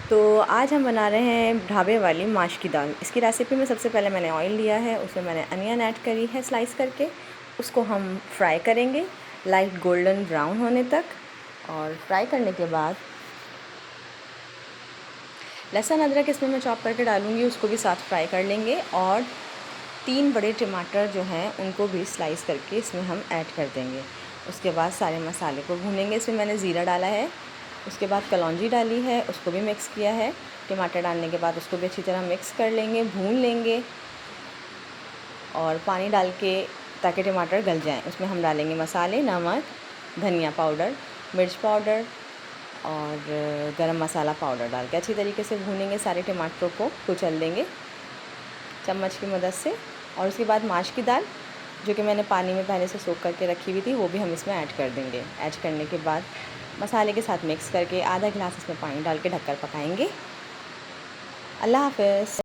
तो आज हम बना रहे हैं ढाबे वाली माश की दाल। इसकी रेसिपी में सबसे पहले मैंने ऑयल लिया है, उसमें मैंने अनियन ऐड करी है स्लाइस करके। उसको हम फ्राई करेंगे लाइट गोल्डन ब्राउन होने तक। और फ्राई करने के बाद लहसुन अदरक इसमें मैं चॉप करके डालूँगी, उसको भी साथ फ्राई कर लेंगे। और 3 बड़े टमाटर जो हैं उनको भी स्लाइस करके इसमें हम ऐड कर देंगे। उसके बाद सारे मसाले को भूनेंगे। इसमें मैंने ज़ीरा डाला है, उसके बाद कलौंजी डाली है, उसको भी मिक्स किया है। टमाटर डालने के बाद उसको भी अच्छी तरह मिक्स कर लेंगे, भून लेंगे। और पानी डाल के ताकि टमाटर गल जाएं, उसमें हम डालेंगे मसाले, नमक, धनिया पाउडर, मिर्च पाउडर और गरम मसाला पाउडर डाल के अच्छी तरीके से भूनेंगे। सारे टमाटरों को कुचल देंगे चम्मच की मदद से। और उसके बाद माश की दाल जो कि मैंने पानी में पहले से सोख करके रखी हुई थी, वो भी हम इसमें ऐड कर देंगे। ऐड करने के बाद मसाले के साथ मिक्स करके आधा गिलास इसमें पानी डाल के ढककर पकाएंगे। अल्लाह हाफ़िज़।